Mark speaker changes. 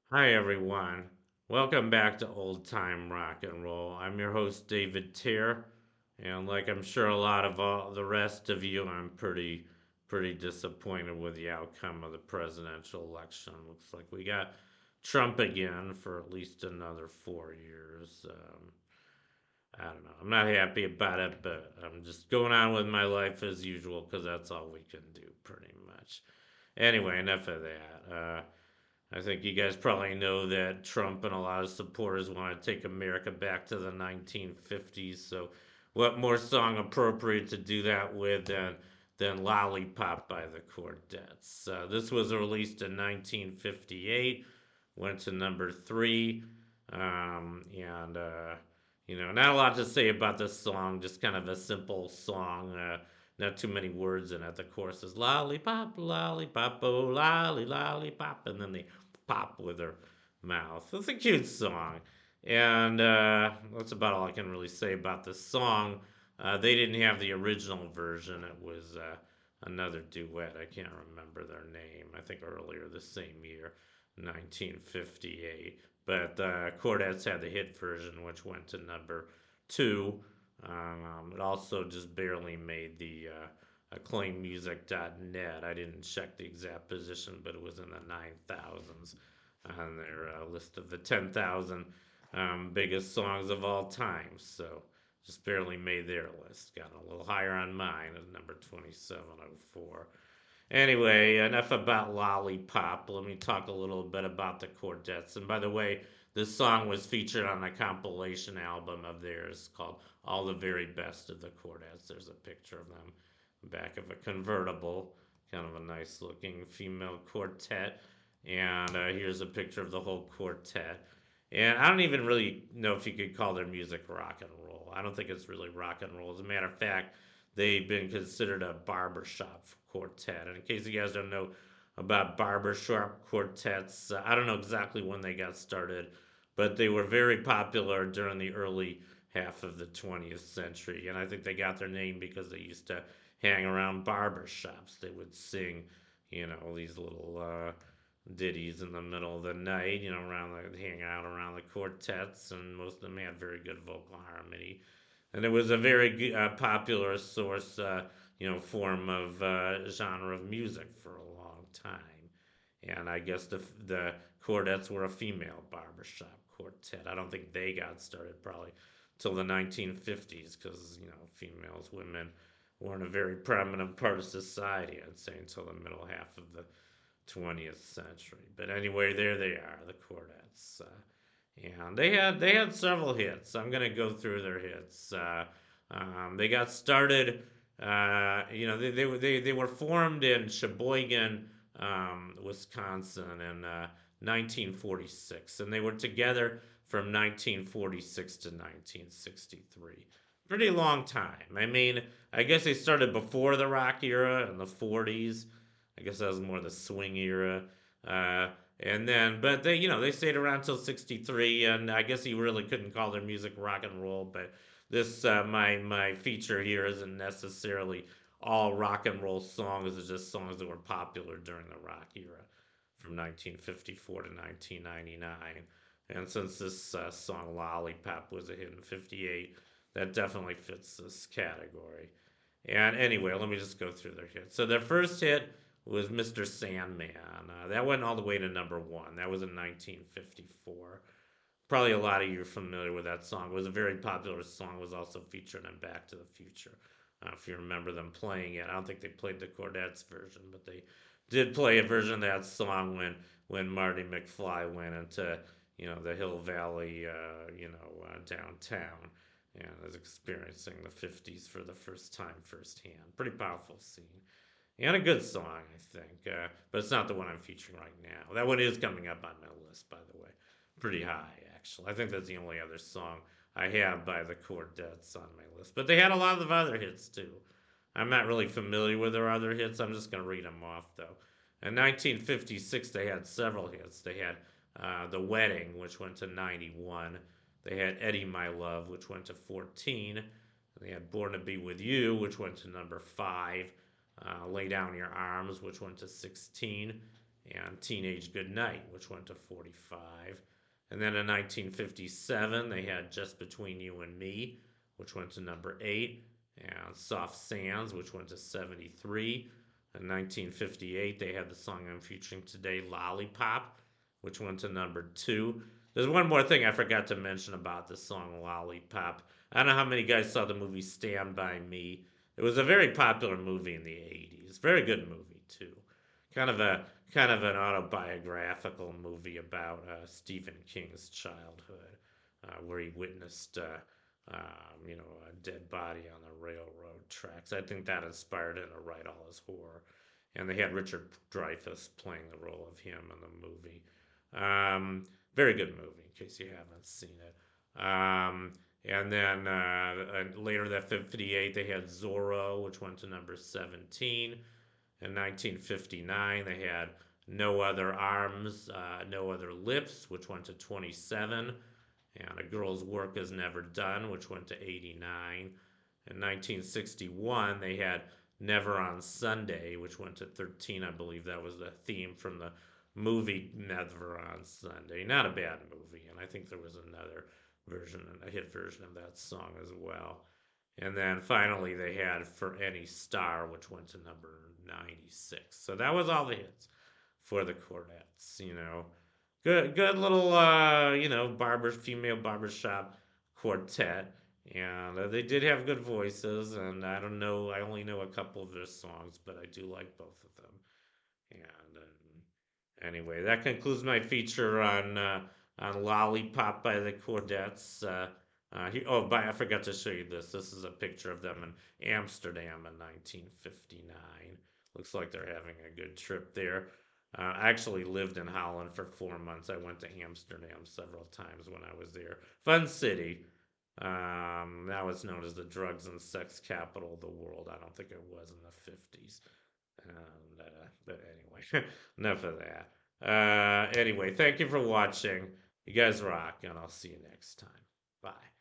Speaker 1: Hi, everyone. Welcome back to Old Time Rock and Roll. I'm your host, David Tier, and like I'm sure a lot of all the rest of you, I'm pretty disappointed with the outcome of the presidential election. Looks like we got Trump again for at least another 4 years. I don't know. I'm not happy about it, but I'm just going on with my life as usual because that's all we can do, pretty much. Anyway, enough of that. I think you guys probably know that Trump and a lot of supporters want to take America back to the 1950s. So, what more song appropriate to do that with than Lollipop by the Chordettes? This was released in 1958, went to number three, and not a lot to say about this song, just kind of a simple song. Not too many words in it. The chorus is lollipop, lollipop, oh, lolly, lollipop, and then they pop with her mouth. It's a cute song. And that's about all I can really say about this song. They didn't have the original version. It was another duet. I can't remember their name. I think earlier the same year, 1958. But Chordettes had the hit version, which went to number two. It also just barely made the acclaimmusic.net. I didn't check the exact position, but it was in the 9,000s on their list of the 10,000 biggest songs of all time. So just barely made their list. Got a little higher on mine at number 2704. Anyway, enough about Lollipop. Let me talk a little bit about the Chordettes. And by the way, this song was featured on a compilation album of theirs called All the Very Best of the Chordettes. There's a picture of them back of a convertible, kind of a nice looking female quartet. And here's a picture of the whole quartet. And I don't even really know if you could call their music rock and roll. I don't think it's really rock and roll. As a matter of fact, they've been considered a barbershop quartet. And in case you guys don't know about barbershop quartets, I don't know exactly when they got started, but they were very popular during the early half of the 20th century. And I think they got their name because they used to hang around barber shops. They would sing, these little ditties in the middle of the night, hang out around the quartets, and most of them had very good vocal harmony. And it was a very popular source, form of genre of music for a long time. And I guess the Chordettes were a female barbershop quartet. I don't think they got started probably till the 1950s because females, women weren't a very prominent part of society. I'd say until the middle half of the 20th century. But anyway, there they are, the Chordettes. And they had several hits. I'm gonna go through their hits. They got started. They were formed in Sheboygan, Wisconsin, in 1946, and they were together from 1946 to 1963. Pretty long time. I mean, I guess they started before the rock era in the 40s. I guess that was more the swing era. Uh, and then, but they stayed around till '63, and I guess you really couldn't call their music rock and roll. But this, my feature here isn't necessarily all rock and roll songs. It's just songs that were popular during the rock era, from 1954 to 1999. And since this song "Lollipop" was a hit in '58, that definitely fits this category. And anyway, let me just go through their hits. So their first hit was Mr. Sandman. That went all the way to number one. That was in 1954. Probably a lot of you are familiar with that song. It was a very popular song. It was also featured in Back to the Future. If you remember them playing it, I don't think they played the Chordettes version, but they did play a version of that song when Marty McFly went into the Hill Valley, downtown, and was experiencing the '50s for the first time firsthand. Pretty powerful scene. And a good song, I think. But it's not the one I'm featuring right now. That one is coming up on my list, by the way. Pretty high, actually. I think that's the only other song I have by the Chordettes on my list. But they had a lot of other hits, too. I'm not really familiar with their other hits. I'm just going to read them off, though. In 1956, they had several hits. They had The Wedding, which went to 91. They had Eddie My Love, which went to 14. They had Born to Be With You, which went to number 5. Lay Down Your Arms, which went to 16. and Teenage Goodnight, which went to 45. And then in 1957, they had Just Between You and Me, which went to number 8, and Soft Sands, which went to 73. In 1958, they had the song I'm featuring today, Lollipop, which went to number 2. There's one more thing I forgot to mention about the song Lollipop. I don't know how many guys saw the movie Stand By Me. It was a very popular movie in the 80s. Very good movie, too. Kind of a kind of an autobiographical movie about Stephen King's childhood, where he witnessed, a dead body on the railroad tracks. I think that inspired him to write all his horror. And they had Richard Dreyfuss playing the role of him in the movie. Very good movie, in case you haven't seen it. And then later that 58, they had Zorro, which went to number 17. In 1959, they had No Other Arms, No Other Lips, which went to 27. And A Girl's Work Is Never Done, which went to 89. In 1961, they had Never on Sunday, which went to 13. I believe that was the theme from the movie Never on Sunday. Not a bad movie, and I think there was another version, a hit version of that song as well. And then finally, they had For Any Star, which went to number 96. So that was all the hits for the Chordettes. Good little female barbershop quartet, and they did have good voices. And I don't know, I only know a couple of their songs, but I do like both of them. And anyway, that concludes my feature on Lollipop by the Chordettes. I forgot to show you this. This is a picture of them in Amsterdam in 1959. Looks like they're having a good trip there. I actually lived in Holland for 4 months. I went to Amsterdam several times when I was there. Fun city. Now it's known as the drugs and sex capital of the world. I don't think it was in the 50s. But anyway, enough of that. Anyway, thank you for watching. You guys rock, and I'll see you next time. Bye.